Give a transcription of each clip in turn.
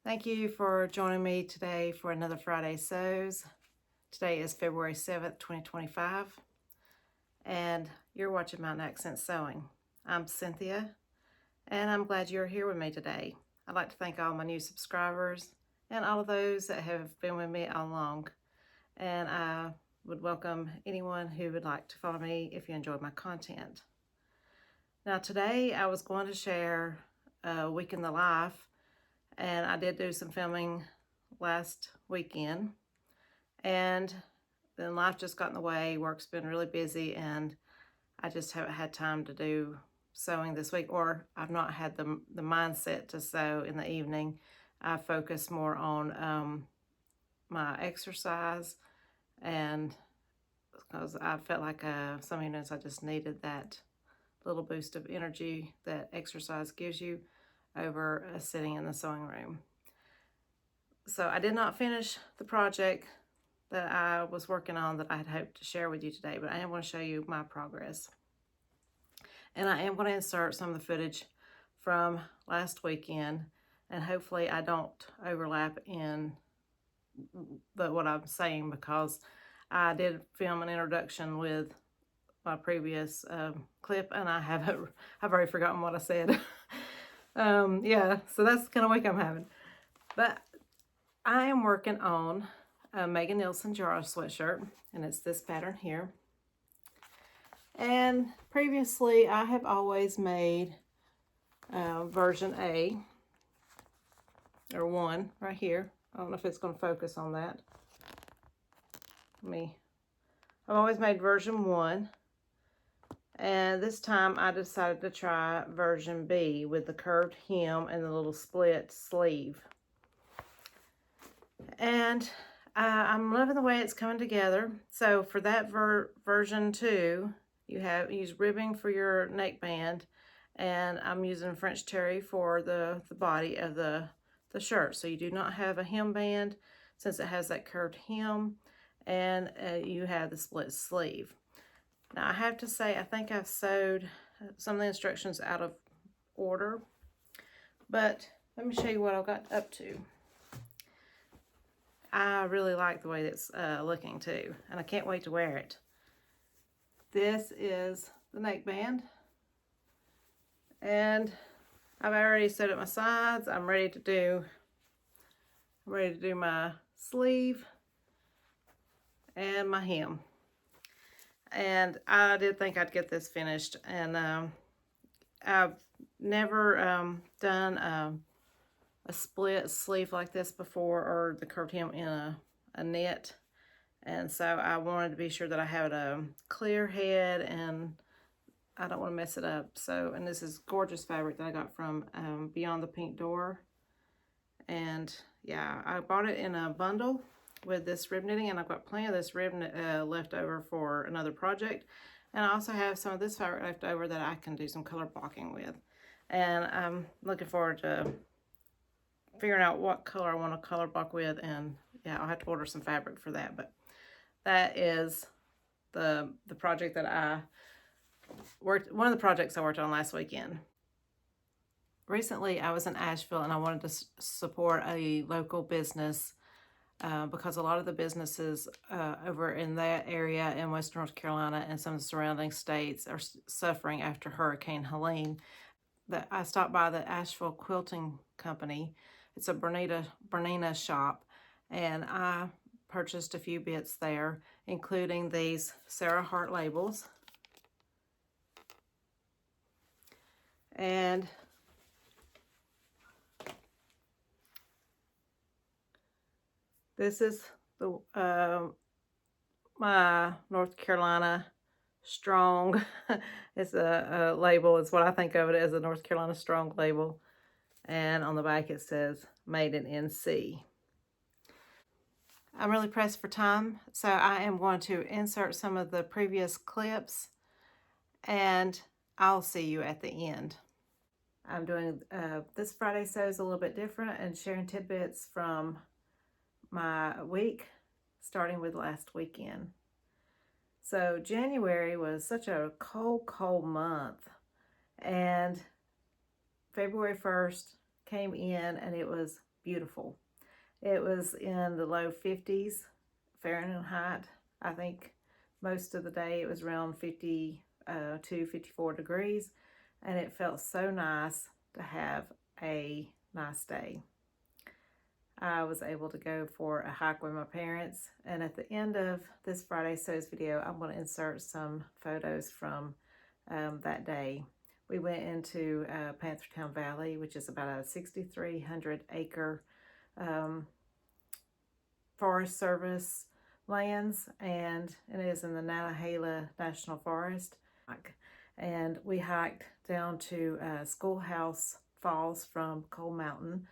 Thank you for joining me today for another Friday Sews. Today is February 7th, 2025, and you're watching Mountain Accent Sewing. I'm Cynthia, and I'm glad you're here with me today. I'd like to thank all my new subscribers and all of those that have been with me all along. And I would welcome anyone who would like to follow me if you enjoyed my content. Now today I was going to share a week in the life, and I did do some filming last weekend, and then life just got in the way. Work's been really busy, and I just haven't had time to do sewing this week, or I've not had the mindset to sew in the evening. I focus more on my exercise, and because I felt like some evenings I just needed that little boost of energy that exercise gives you over sitting in the sewing room. So I did not finish the project that I was working on that I had hoped to share with you today, but I am going to show you my progress. And I am going to insert some of the footage from last weekend, and hopefully I don't overlap in what I'm saying, because I did film an introduction with my previous clip, and I've already forgotten what I said. Yeah, so that's the kind of week I'm having. But I am working on a Nielsen Jarrah sweatshirt, and it's this pattern here. And previously I have always made version A, or 1 right here. I don't know if it's going to focus on that. I've always made version 1. And this time I decided to try version B with the curved hem and the little split sleeve. And I'm loving the way it's coming together. So for that version 2, you use ribbing for your neckband, and I'm using French terry for the body of the shirt. So you do not have a hem band, since it has that curved hem, and you have the split sleeve. Now I have to say, I think I've sewed some of the instructions out of order, but let me show you what I got up to. I really like the way it's looking too, and I can't wait to wear it. This is the neckband, and I've already sewed up my sides. I'm ready to do my sleeve and my hem. And I did think I'd get this finished, and I've never done a split sleeve like this before, or the curved hem in a knit, and so I wanted to be sure that I had a clear head and I don't want to mess it up. So, and this is gorgeous fabric that I got from Beyond the Pink Door, and yeah, I bought it in a bundle with this rib knitting, and I've got plenty of this rib left over for another project, and I also have some of this fabric left over that I can do some color blocking with, and I'm looking forward to figuring out what color I want to color block with. And yeah, I'll have to order some fabric for that. But that is the project that one of the projects I worked on last weekend. Recently I was in Asheville, and I wanted to support a local business because a lot of the businesses over in that area in Western North Carolina and some of the surrounding states are suffering after Hurricane Helene. I stopped by the Asheville Quilting Company. It's a Bernina shop, and I purchased a few bits there, including these Sarah Hart labels. And this is the my North Carolina Strong. It's a label. It's what I think of it as, a North Carolina Strong label. And on the back it says Made in NC. I'm really pressed for time, so I am going to insert some of the previous clips, and I'll see you at the end. I'm doing this Friday Sews a little bit different, and sharing tidbits from my week, starting with last weekend. So January was such a cold month, and February 1st came in and it was beautiful. It was in the low 50s Fahrenheit. I think most of the day it was around 52, 54 degrees, and it felt so nice to have a nice day. I was able to go for a hike with my parents, and at the end of this Friday Sews video, I'm going to insert some photos from that day. We went into Panthertown Valley, which is about a 6,300 acre Forest Service lands, and it is in the Nantahala National Forest. And we hiked down to Schoolhouse Falls from Coal Mountain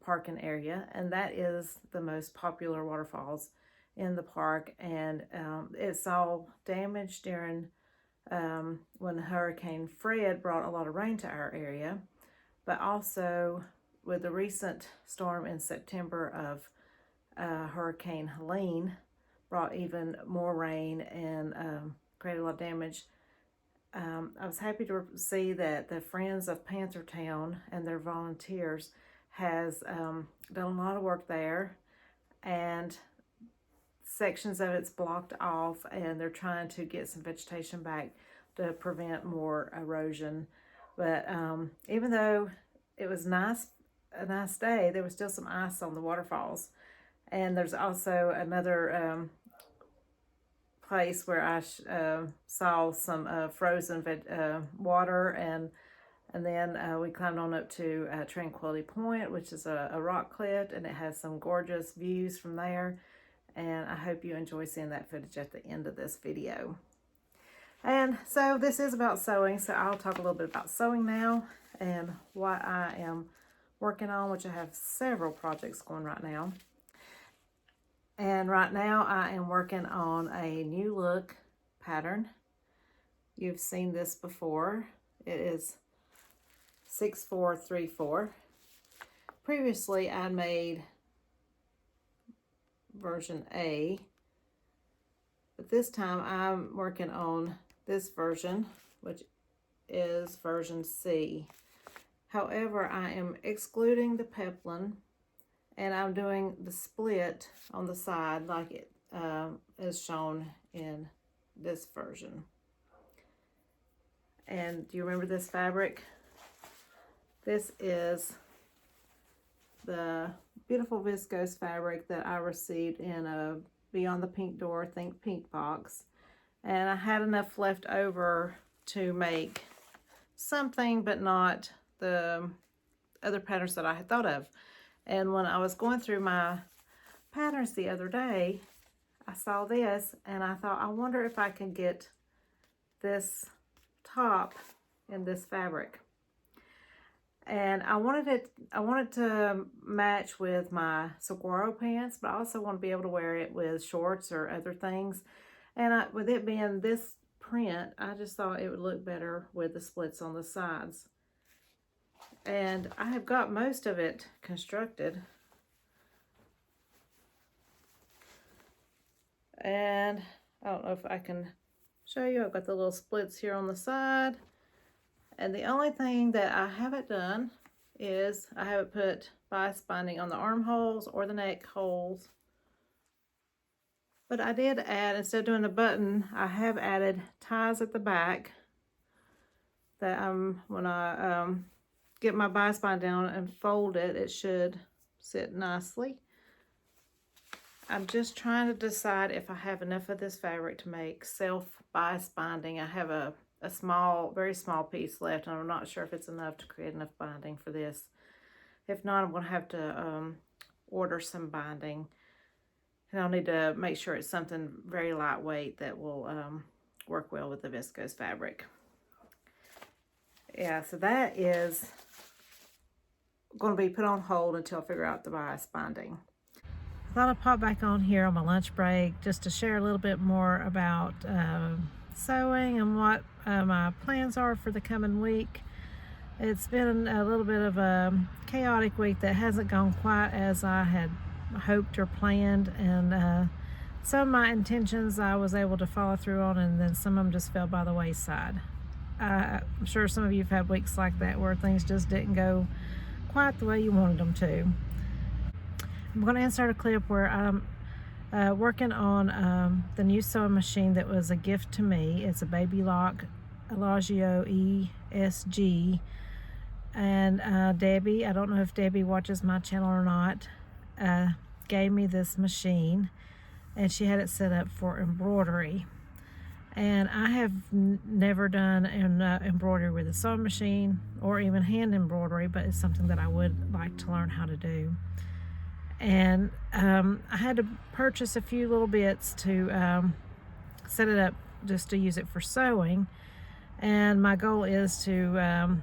parking area, and that is the most popular waterfalls in the park. And it's all damaged during when Hurricane Fred brought a lot of rain to our area, but also with the recent storm in September of Hurricane Helene brought even more rain and created a lot of damage. I was happy to see that the Friends of Panthertown and their volunteers has done a lot of work there, and sections of it's blocked off, and they're trying to get some vegetation back to prevent more erosion. But even though it was a nice day, there was still some ice on the waterfalls. And there's also another place where I saw some frozen water, and then we climbed on up to Tranquility Point, which is a rock cliff, and it has some gorgeous views from there. And I hope you enjoy seeing that footage at the end of this video. And so this is about sewing, so I'll talk a little bit about sewing now and what I am working on, which I have several projects going right now. And right now I am working on a new look pattern. You've seen this before. It is 6434. Previously I made version A, but this time I'm working on this version, which is version C. However, I am excluding the peplum, and I'm doing the split on the side like it is shown in this version. And do you remember this fabric? This is the beautiful viscose fabric that I received in a Beyond the Pink Door Think Pink box. And I had enough left over to make something, but not the other patterns that I had thought of. And when I was going through my patterns the other day, I saw this, and I thought, I wonder if I can get this top in this fabric. And I wanted to match with my saguaro pants, but I also want to be able to wear it with shorts or other things. And with it being this print, I just thought it would look better with the splits on the sides. And I have got most of it constructed. And I don't know if I can show you. I've got the little splits here on the side. And the only thing that I haven't done is I haven't put bias binding on the armholes or the neck holes. But I did add, instead of doing the button, I have added ties at the back that when I get my bias bind down and fold it, it should sit nicely. I'm just trying to decide if I have enough of this fabric to make self bias binding. I have a small, very small piece left, and I'm not sure if it's enough to create enough binding for this. If not, I'm going to have to order some binding, and I'll need to make sure it's something very lightweight that will work well with the viscose fabric. Yeah, so that is going to be put on hold until I figure out the bias binding. I thought I'd pop back on here on my lunch break just to share a little bit more about sewing and what my plans are for the coming week. It's been a little bit of a chaotic week that hasn't gone quite as I had hoped or planned, and some of my intentions I was able to follow through on, and then some of them just fell by the wayside. I'm sure some of you have had weeks like that where things just didn't go quite the way you wanted them to. I'm going to insert a clip where I'm working on the new sewing machine that was a gift to me. It's a Baby Lock Elagio ESG. And Debbie, I don't know if Debbie watches my channel or not, gave me this machine, and she had it set up for embroidery. And I have never done an embroidery with a sewing machine or even hand embroidery, but it's something that I would like to learn how to do. And I had to purchase a few little bits to set it up just to use it for sewing. And my goal is to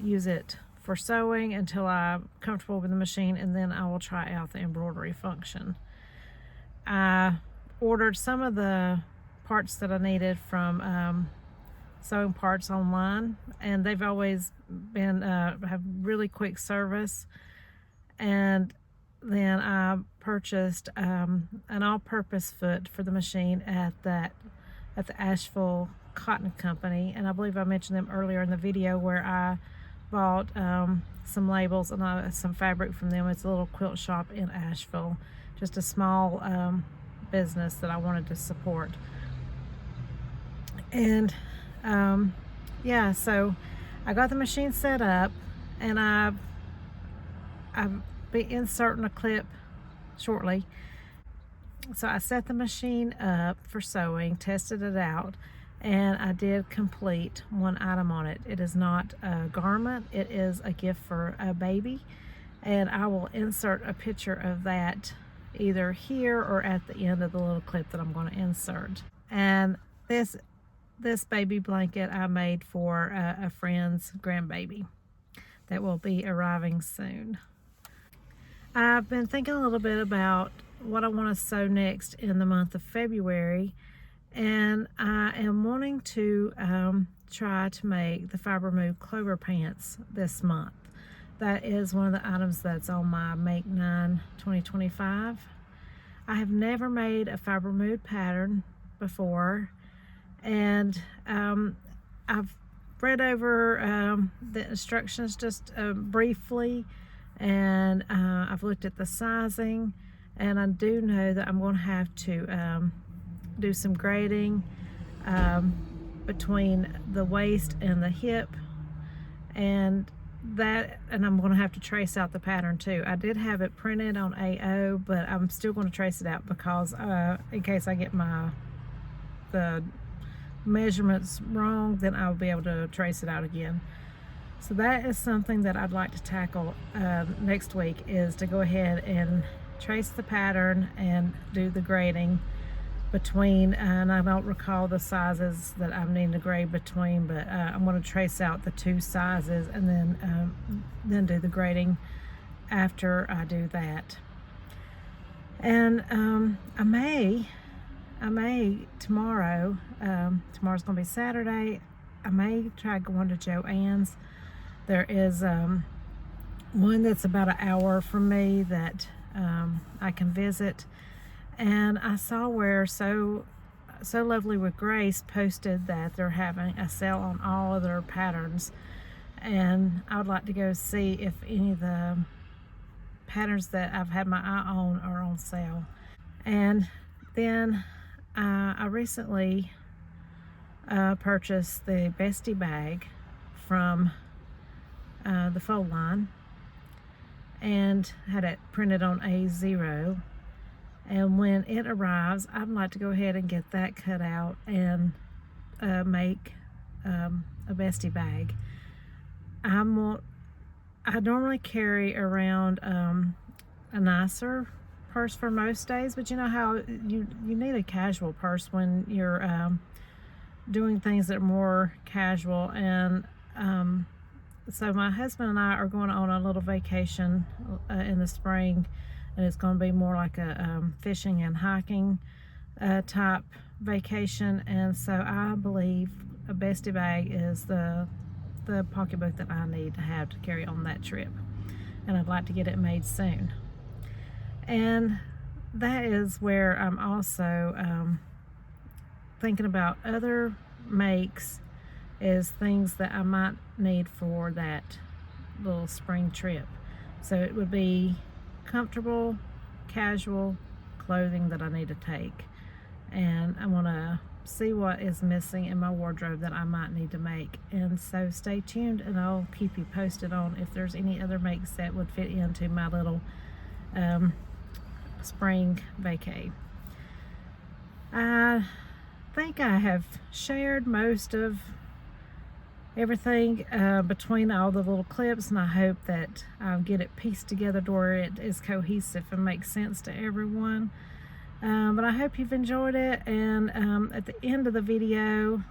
use it for sewing until I'm comfortable with the machine, and then I will try out the embroidery function. I ordered some of the parts that I needed from Sewing Parts online, and they've always been have really quick service. And then I purchased an all-purpose foot for the machine at the Asheville Cotton Company, and I believe I mentioned them earlier in the video, where I bought some labels and some fabric from them. It's a little quilt shop in Asheville, just a small business that I wanted to support. And yeah, so I got the machine set up, and I'll be inserting a clip shortly. So I set the machine up for sewing, tested it out, and I did complete one item on it. It is not a garment, it is a gift for a baby, and I will insert a picture of that either here or at the end of the little clip that I'm going to insert. And this baby blanket I made for a friend's grandbaby that will be arriving soon. I've been thinking a little bit about what I want to sew next in the month of February, and I am wanting to try to make the Fiber Mood Clover pants this month. That is one of the items that's on my Make 9 2025. I have never made a Fiber Mood pattern before, and I've read over the instructions just briefly, and I've looked at the sizing, and I do know that I'm going to have to do some grading between the waist and the hip, and I'm going to have to trace out the pattern too. I did have it printed on AO, but I'm still going to trace it out because in case I get the measurements wrong, then I'll be able to trace it out again. So that is something that I'd like to tackle next week, is to go ahead and trace the pattern and do the grading between, and I don't recall the sizes that I need to grade between, but I'm going to trace out the two sizes and then do the grading after I do that. And I may tomorrow, tomorrow's going to be Saturday, I may try going to Joann's. There is one that's about an hour from me that I can visit, and I saw where So Lovely with Grace posted that they're having a sale on all of their patterns, and I would like to go see if any of the patterns that I've had my eye on are on sale. And then I recently purchased the Bestie bag from the Fold line, and had it printed on A0, and when it arrives, I'd like to go ahead and get that cut out and make a Bestie bag. I normally carry around a nicer purse for most days, but you know how you need a casual purse when you're doing things that are more casual. And so my husband and I are going on a little vacation in the spring, and it's going to be more like a fishing and hiking type vacation. And so I believe a Bestie bag is the pocketbook that I need to have to carry on that trip, and I'd like to get it made soon. And that is where I'm also thinking about other makes, is things that I might need for that little spring trip. So it would be comfortable casual clothing that I need to take, and I want to see what is missing in my wardrobe that I might need to make. And so stay tuned, and I'll keep you posted on if there's any other makes that would fit into my little spring vacay. I think I have shared most of everything between all the little clips, and I hope that I'll get it pieced together to where it is cohesive and makes sense to everyone. But I hope you've enjoyed it, and at the end of the video,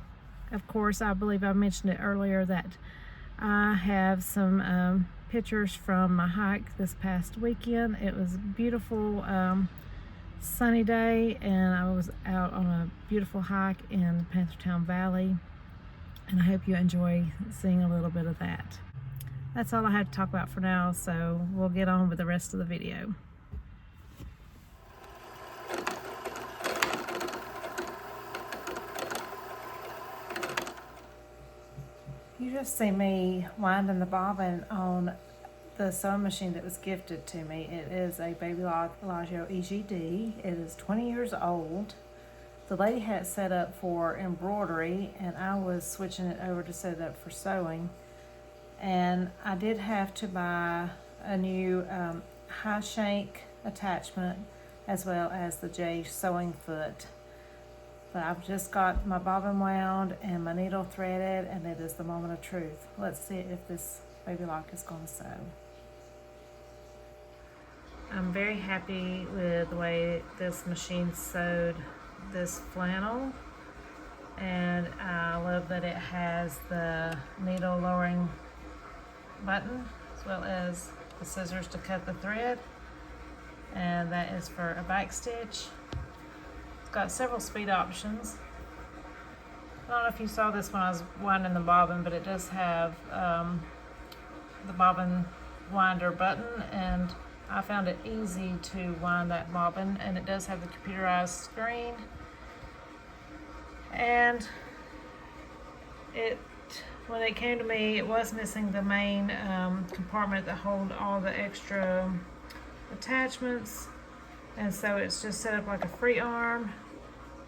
of course, I believe I mentioned it earlier that I have some pictures from my hike this past weekend. It was a beautiful sunny day, and I was out on a beautiful hike in Panthertown Valley, and I hope you enjoy seeing a little bit of that. That's all I had to talk about for now, so we'll get on with the rest of the video. You just see me winding the bobbin on the sewing machine that was gifted to me. It is a Baby Lagio EGD. It is 20 years old. The lady had it set up for embroidery, and I was switching it over to set it up for sewing. And I did have to buy a new high shank attachment, as well as the J sewing foot. But I've just got my bobbin wound and my needle threaded, and it is the moment of truth. Let's see if this baby lock is going to sew. I'm very happy with the way this machine sewed this flannel, and I love that it has the needle lowering button as well as the scissors to cut the thread, and that is for a back stitch. It's got several speed options. I don't know if you saw this when I was winding the bobbin, but it does have the bobbin winder button, and I found it easy to wind that bobbin, and it does have the computerized screen. And when it came to me, it was missing the main compartment that hold all the extra attachments, and so it's just set up like a free arm.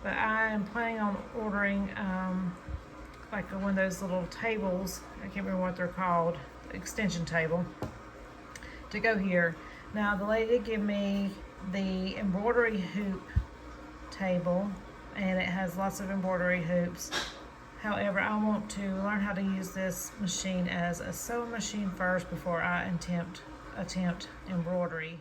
But I am planning on ordering like one of those little tables, I can't remember what they're called, extension table, to go here. Now the lady did give me the embroidery hoop table, and it has lots of embroidery hoops. However, I want to learn how to use this machine as a sewing machine first before I attempt embroidery.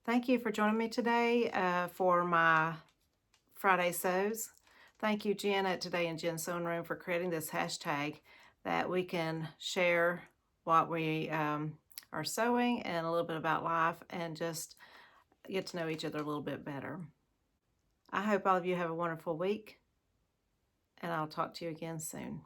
Thank you for joining me today for my Friday sews. Thank you, Jen at Today in Jen's Sewing Room, for creating this hashtag that we can share what we are sewing and a little bit about life, and just get to know each other a little bit better. I hope all of you have a wonderful week, and I'll talk to you again soon.